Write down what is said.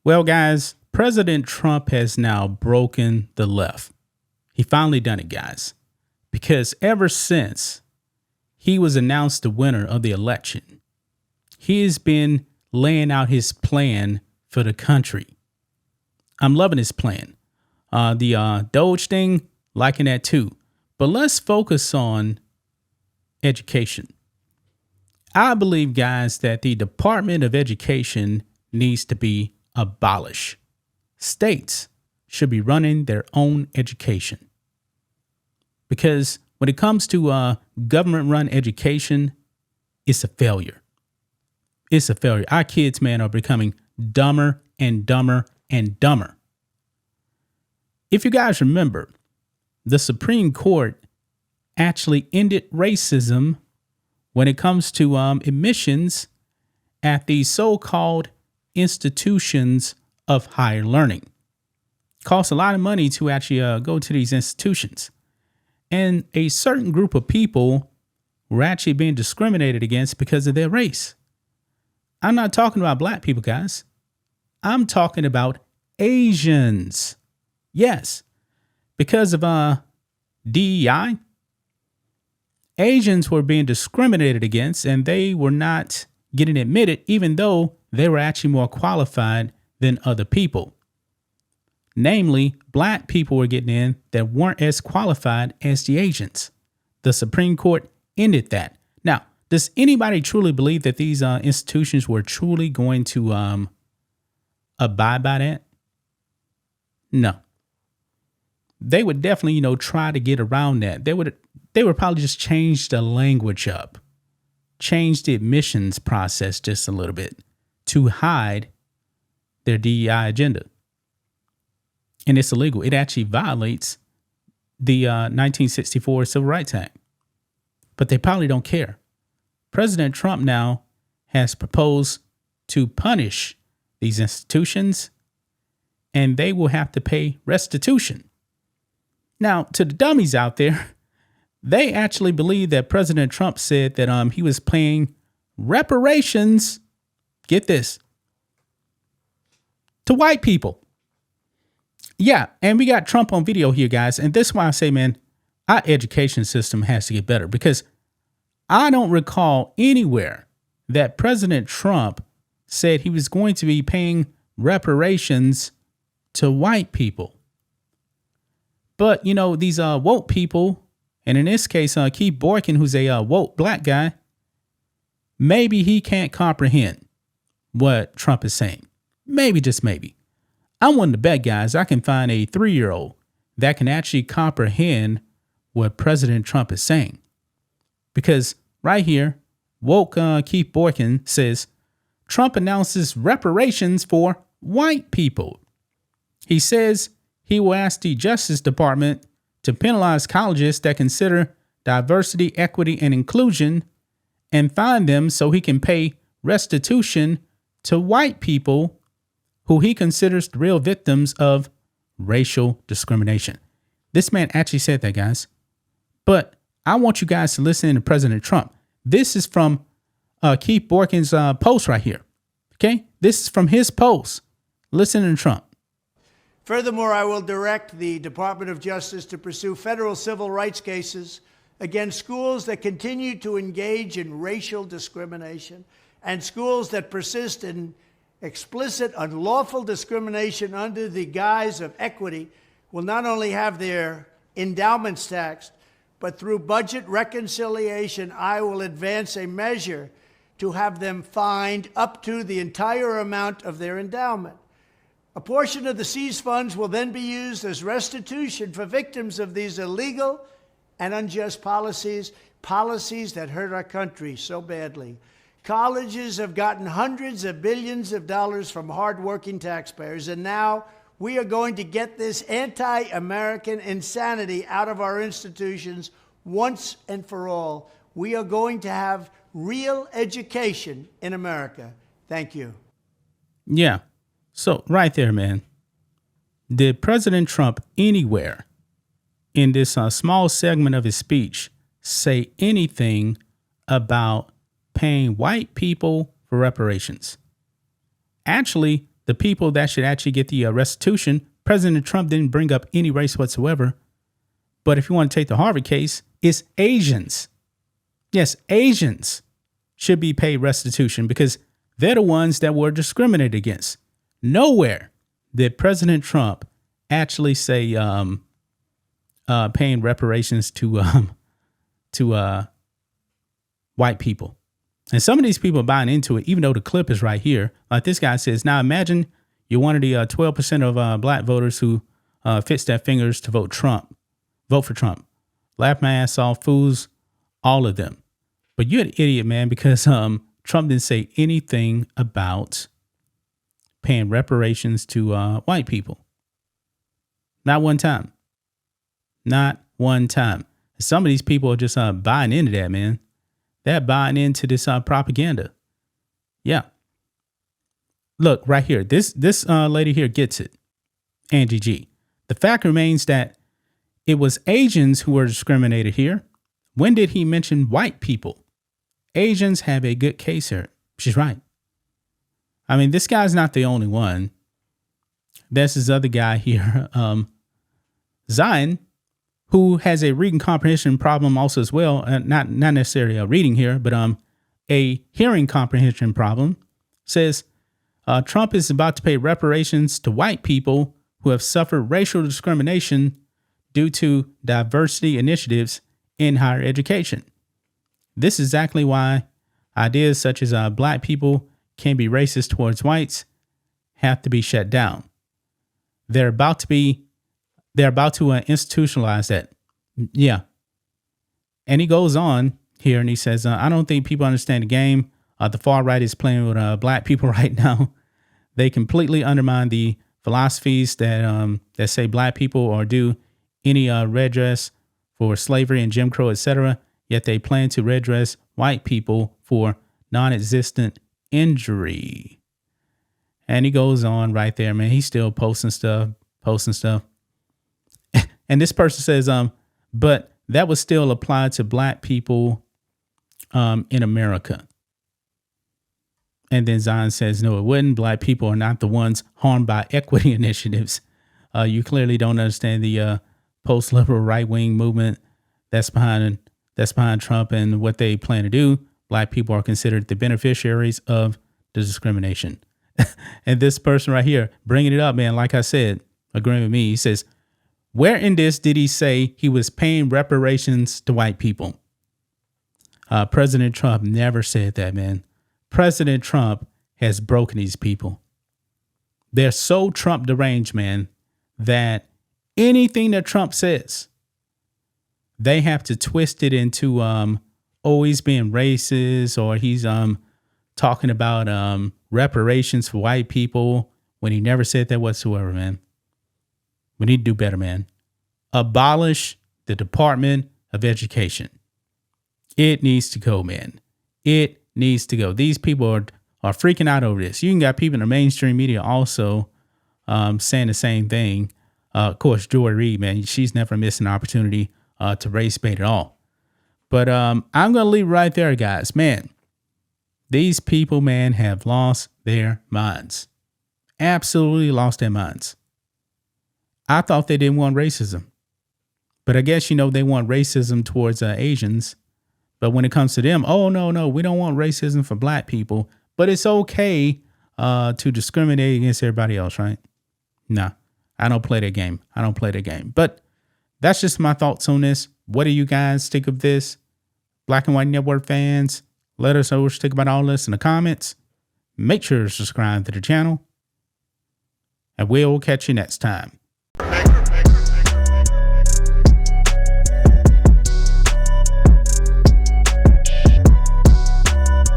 Well, guys, President Trump has now broken the left. He finally done it, guys, because ever since he was announced the winner of the election, he has been laying out his plan for the country. I'm loving his plan. The Doge thing, liking that too. But let's focus on education. I believe, guys, that the Department of Education needs to be abolished. States should be running their own education. Because when it comes to government-run education, it's a failure. It's a failure. Our kids, man, are becoming dumber and dumber and dumber. If you guys remember, the Supreme Court actually ended racism when it comes to admissions at the so-called institutions of higher learning. It costs a lot of money to actually go to these institutions. And a certain group of people were actually being discriminated against because of their race. I'm not talking about black people, guys. I'm talking about Asians. Yes, because of DEI, Asians were being discriminated against and they were not getting admitted, even though they were actually more qualified than other people. Namely, black people were getting in that weren't as qualified as the Asians. The Supreme Court ended that. Now, does anybody truly believe that these institutions were truly going to abide by that? No. They would definitely, try to get around that. They would probably just change the language up, change the admissions process just a little bit to hide their DEI agenda. And it's illegal. It actually violates the 1964 Civil Rights Act. But they probably don't care. President Trump now has proposed to punish these institutions, and they will have to pay restitution. Now, to the dummies out there, they actually believe that President Trump said that he was paying reparations, get this, to white people. Yeah, and we got Trump on video here, guys. And this is why I say, man, our education system has to get better, because I don't recall anywhere that President Trump said he was going to be paying reparations to white people. But, these woke people, and in this case, Keith Boykin, who's a woke black guy, maybe he can't comprehend what Trump is saying. Maybe, just maybe. I'm willing to bet, guys, I can find a 3-year-old that can actually comprehend what President Trump is saying. Because right here, woke Keith Boykin says, Trump announces reparations for white people. He says he will ask the Justice Department to penalize colleges that consider diversity, equity, and inclusion and fine them so he can pay restitution to white people who he considers the real victims of racial discrimination. This man actually said that, guys. But I want you guys to listen to President Trump. This is from Keith Boykin's post right here. Okay? This is from his post. Listen to Trump. Furthermore, I will direct the Department of Justice to pursue federal civil rights cases against schools that continue to engage in racial discrimination and schools that persist in explicit unlawful discrimination under the guise of equity will not only have their endowments taxed, but through budget reconciliation, I will advance a measure to have them fined up to the entire amount of their endowment. A portion of the seized funds will then be used as restitution for victims of these illegal and unjust policies that hurt our country so badly. Colleges have gotten hundreds of billions of dollars from hardworking taxpayers, and now we are going to get this anti-American insanity out of our institutions once and for all. We are going to have real education in America. Thank you. Yeah. So right there, man. Did President Trump anywhere in this small segment of his speech say anything about paying white people for reparations? Actually, the people that should actually get the restitution, President Trump didn't bring up any race whatsoever. But if you want to take the Harvard case, it's Asians. Yes, Asians should be paid restitution because they're the ones that were discriminated against. Nowhere did President Trump actually say paying reparations to white people. And some of these people are buying into it, even though the clip is right here. Like this guy says, now imagine you're one of the 12% of black voters who fits their fingers to vote for Trump. Laugh my ass off, fools, all of them. But you're an idiot, man, because Trump didn't say anything about paying reparations to white people. Not one time. Not one time. Some of these people are just buying into that, man. They're buying into this propaganda. Yeah. Look, right here. This lady here gets it. Angie G. The fact remains that it was Asians who were discriminated here. When did he mention white people? Asians have a good case here. She's right. I mean, this guy's not the only one. There's this other guy here, Zion, who has a reading comprehension problem also as well. Not necessarily a reading here, but a hearing comprehension problem. Says Trump is about to pay reparations to white people who have suffered racial discrimination due to diversity initiatives in higher education. This is exactly why ideas such as black people can be racist towards whites have to be shut down. They're about to institutionalize that. Yeah. And he goes on here and he says, I don't think people understand the game. The far right is playing with black people right now. They completely undermine the philosophies that say black people are due any redress for slavery and Jim Crow, etc. Yet they plan to redress white people for non-existent injury. And he goes on right there, man. He's still posting stuff. And this person says, but that would still apply to black people in America. And then Zion says, no, it wouldn't. Black people are not the ones harmed by equity initiatives. You clearly don't understand the post-liberal right-wing movement that's behind Trump and what they plan to do. Black people are considered the beneficiaries of the discrimination. And this person right here, bringing it up, man, like I said, agreeing with me, he says, where in this did he say he was paying reparations to white people? President Trump never said that, man. President Trump has broken these people. They're so Trump deranged, man, that anything that Trump says, they have to twist it into always being racist, or he's talking about reparations for white people when he never said that whatsoever, man. We need to do better, man. Abolish the Department of Education. It needs to go, man. It needs to go. These people are freaking out over this. You can got people in the mainstream media also saying the same thing. Of course, Joy Reid, man, she's never missed an opportunity to race bait at all. But I'm going to leave right there, guys. Man, these people, man, have lost their minds. Absolutely lost their minds. I thought they didn't want racism. But I guess, they want racism towards Asians. But when it comes to them, oh, no, we don't want racism for black people. But it's okay to discriminate against everybody else, right? Nah, I don't play that game. But that's just my thoughts on this. What do you guys think of this? Black and White Network fans, let us know what you think about all this in the comments. Make sure to subscribe to the channel. And we'll catch you next time.